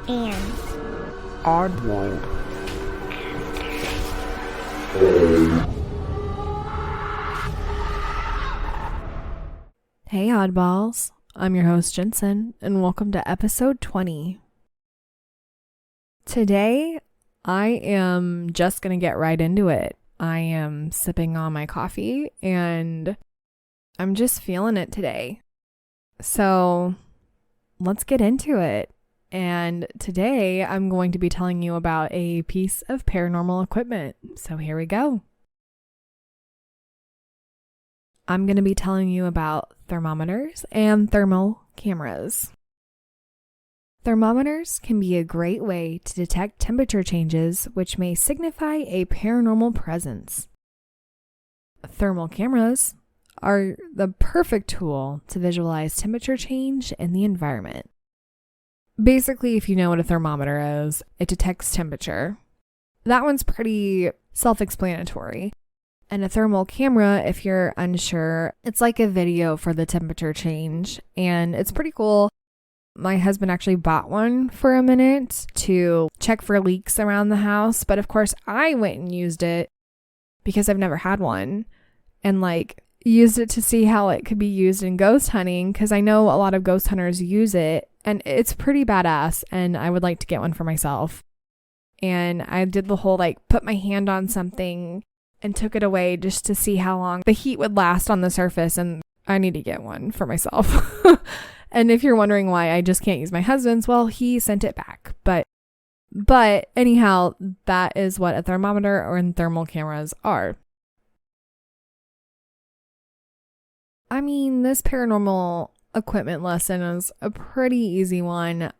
and Oddworld. Hey oddballs, I'm your host Jensen, and welcome to episode 20. Today, I am just gonna get right into it. I am sipping on my coffee, and I'm just feeling it today. So, let's get into it. And today, I'm going to be telling you about a piece of paranormal equipment. So here we go. I'm going to be telling you about thermometers and thermal cameras. Thermometers can be a great way to detect temperature changes, which may signify a paranormal presence. Thermal cameras are the perfect tool to visualize temperature change in the environment. Basically, if you know what a thermometer is, it detects temperature. That one's pretty self-explanatory. And a thermal camera, if you're unsure, it's like a video for the temperature change, and it's pretty cool. My husband actually bought one for a minute to check for leaks around the house, but of course I went and used it because I've never had one, and used it to see how it could be used in ghost hunting, because I know a lot of ghost hunters use it, and it's pretty badass, and I would like to get one for myself. And I did the whole put my hand on something and took it away just to see how long the heat would last on the surface, and I need to get one for myself. And if you're wondering why I just can't use my husband's, well, he sent it back. But anyhow, that is what a thermometer or thermal cameras are. I mean, this paranormal equipment lesson is a pretty easy one.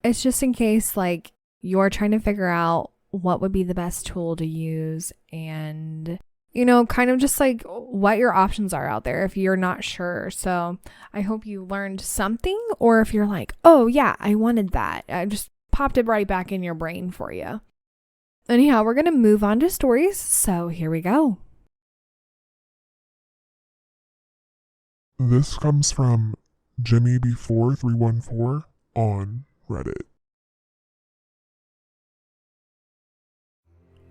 It's just in case you're trying to figure out what would be the best tool to use, and kind of just what your options are out there if you're not sure. So I hope you learned something, or if you're oh yeah, I wanted that, I just popped it right back in your brain for you. Anyhow, we're gonna move on to stories, so here we go. This comes from JimmyB4314 on Reddit.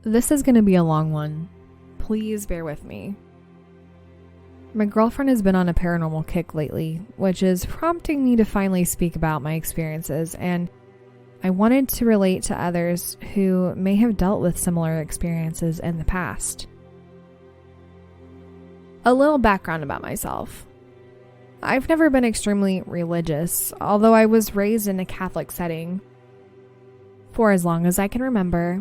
This is gonna be a long one. Please bear with me. My girlfriend has been on a paranormal kick lately, which is prompting me to finally speak about my experiences, and I wanted to relate to others who may have dealt with similar experiences in the past. A little background about myself. I've never been extremely religious, although I was raised in a Catholic setting. For as long as I can remember,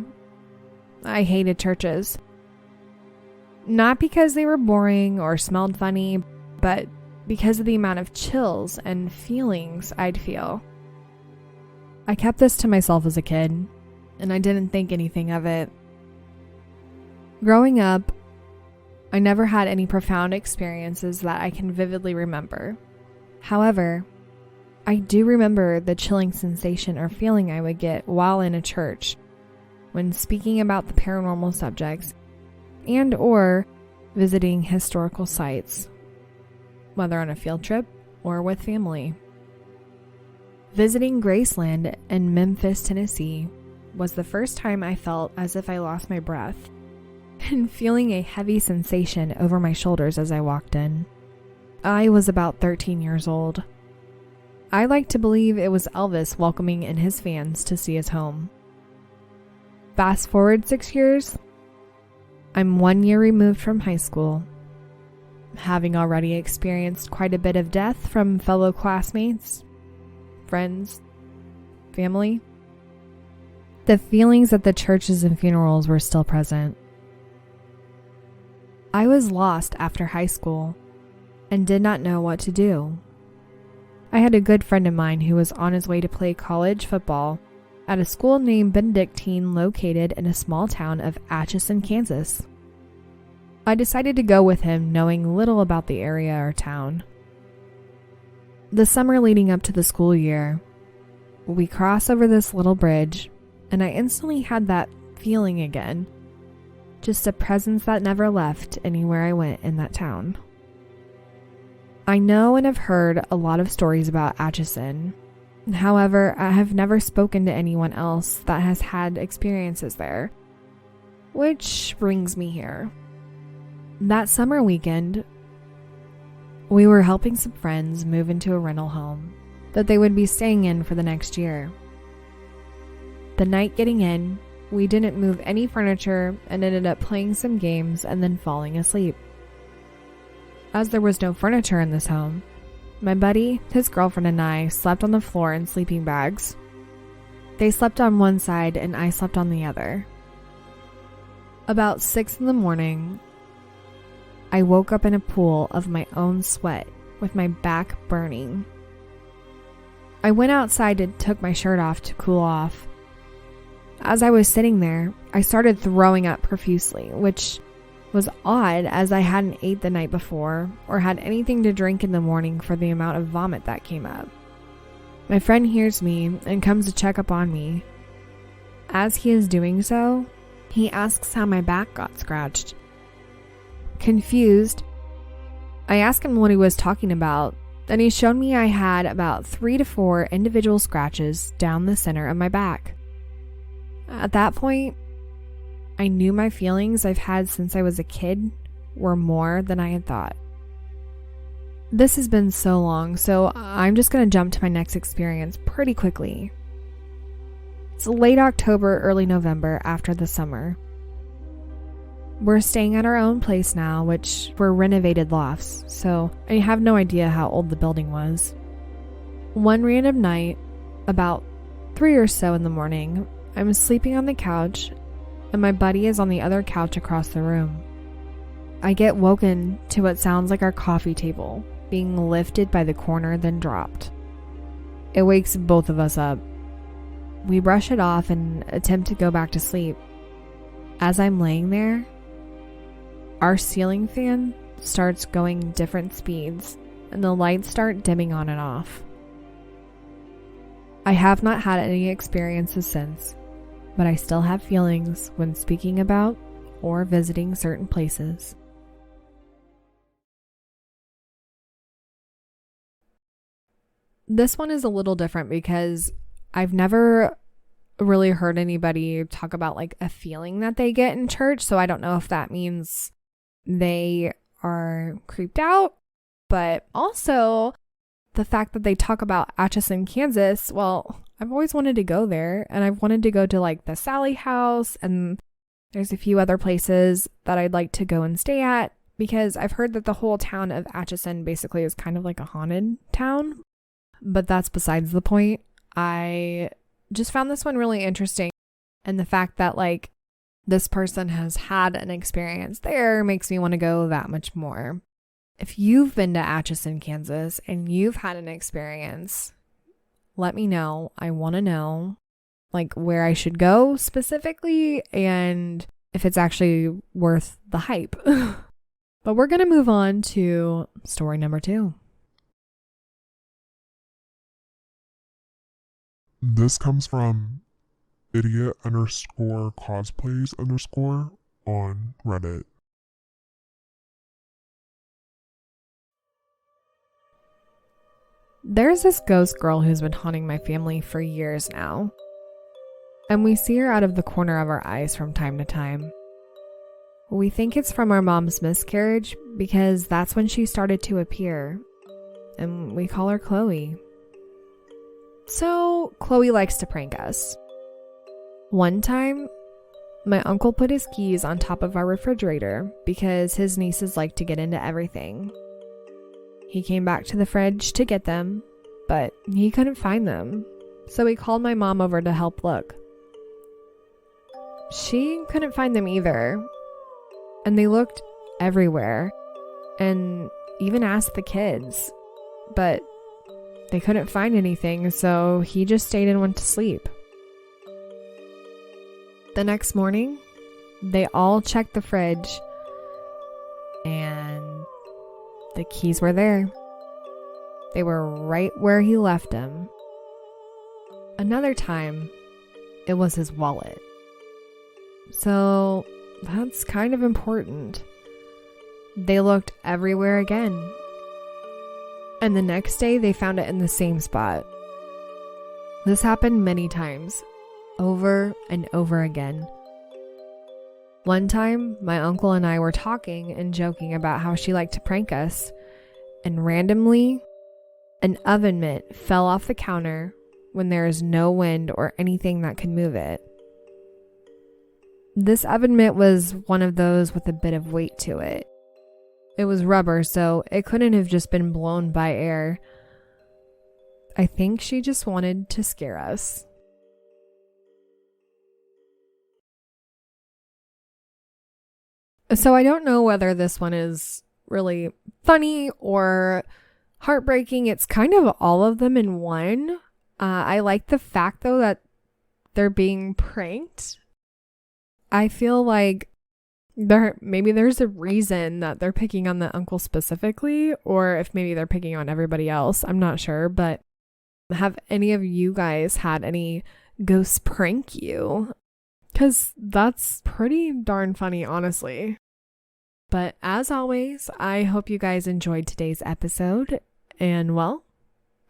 I hated churches. Not because they were boring or smelled funny, but because of the amount of chills and feelings I'd feel. I kept this to myself as a kid, and I didn't think anything of it. Growing up, I never had any profound experiences that I can vividly remember. However, I do remember the chilling sensation or feeling I would get while in a church when speaking about the paranormal subjects and or visiting historical sites, whether on a field trip or with family. Visiting Graceland in Memphis, Tennessee was the first time I felt as if I lost my breath and feeling a heavy sensation over my shoulders as I walked in. I was about 13 years old. I like to believe it was Elvis welcoming in his fans to see his home. Fast forward 6 years, I'm 1 year removed from high school, having already experienced quite a bit of death from fellow classmates, friends, family. The feelings at the churches and funerals were still present. I was lost after high school and did not know what to do. I had a good friend of mine who was on his way to play college football at a school named Benedictine located in a small town of Atchison, Kansas. I decided to go with him, knowing little about the area or town. The summer leading up to the school year, we cross over this little bridge, and I instantly had that feeling again. Just a presence that never left anywhere I went in that town. I know and have heard a lot of stories about Atchison, However, I have never spoken to anyone else that has had experiences there. Which brings me here. That summer weekend, we were helping some friends move into a rental home that they would be staying in for the next year. The night getting in, we didn't move any furniture and ended up playing some games and then falling asleep. As there was no furniture in this home, my buddy, his girlfriend, and I slept on the floor in sleeping bags. They slept on one side and I slept on the other. About 6 a.m, I woke up in a pool of my own sweat with my back burning. I went outside and took my shirt off to cool off. As I was sitting there, I started throwing up profusely, which was odd as I hadn't ate the night before or had anything to drink in the morning for the amount of vomit that came up. My friend hears me and comes to check up on me. As he is doing so, he asks how my back got scratched. Confused, I asked him what he was talking about, and he showed me I had about 3 to 4 individual scratches down the center of my back. At that point, I knew my feelings I've had since I was a kid were more than I had thought. This has been so long, so I'm just going to jump to my next experience pretty quickly. It's late October, early November after the summer. We're staying at our own place now, which were renovated lofts, so I have no idea how old the building was. One random night, about 3 or so in the morning, I'm sleeping on the couch, and my buddy is on the other couch across the room. I get woken to what sounds like our coffee table being lifted by the corner, then dropped. It wakes both of us up. We brush it off and attempt to go back to sleep. As I'm laying there, our ceiling fan starts going different speeds, and the lights start dimming on and off. I have not had any experiences since, but I still have feelings when speaking about or visiting certain places. This one is a little different because I've never really heard anybody talk about like a feeling that they get in church, so I don't know if that means they are creeped out, but also the fact that they talk about Atchison, Kansas. Well, I've always wanted to go there, and I've wanted to go to like the Sally House, and there's a few other places that I'd like to go and stay at because I've heard that the whole town of Atchison basically is kind of like a haunted town, but that's besides the point. I just found this one really interesting, and the fact that like this person has had an experience there makes me want to go that much more. If you've been to Atchison, Kansas, and you've had an experience, let me know. I want to know like where I should go specifically and if it's actually worth the hype. But we're going to move on to story number 2. This comes from idiot_cosplays_ on Reddit. There's this ghost girl who's been haunting my family for years now, and we see her out of the corner of our eyes from time to time. We think it's from our mom's miscarriage because that's when she started to appear, and we call her Chloe. So, Chloe likes to prank us. One time, my uncle put his keys on top of our refrigerator because his nieces like to get into everything. He came back to the fridge to get them, but he couldn't find them, so he called my mom over to help look. She couldn't find them either, and they looked everywhere, and even asked the kids, but they couldn't find anything, so he just stayed and went to sleep. The next morning, they all checked the fridge, and the keys were there. They were right where he left them. Another time, it was his wallet. So, that's kind of important. They looked everywhere again. And the next day, they found it in the same spot. This happened many times, over and over again. One time, my uncle and I were talking and joking about how she liked to prank us, and randomly, an oven mitt fell off the counter when there is no wind or anything that could move it. This oven mitt was one of those with a bit of weight to it. It was rubber, so it couldn't have just been blown by air. I think she just wanted to scare us. So I don't know whether this one is really funny or heartbreaking. It's kind of all of them in one. I like the fact, though, that they're being pranked. I feel like maybe there's a reason that they're picking on the uncle specifically, or if maybe they're picking on everybody else. I'm not sure, but have any of you guys had any ghosts prank you? Because that's pretty darn funny, honestly. But as always, I hope you guys enjoyed today's episode. And well,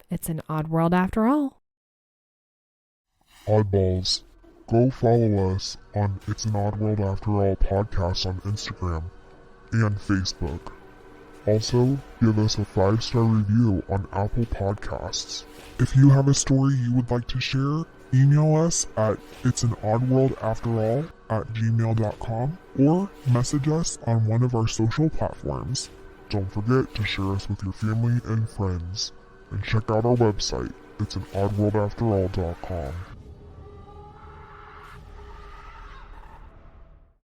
it's an odd world after all. Oddballs. Go follow us on It's an Odd World After All podcast on Instagram and Facebook. Also, give us a 5-star review on Apple Podcasts. If you have a story you would like to share, email us at it'sanoddworldafterall@gmail.com or message us on one of our social platforms. Don't forget to share us with your family and friends. And check out our website, it'sanoddworldafterall.com.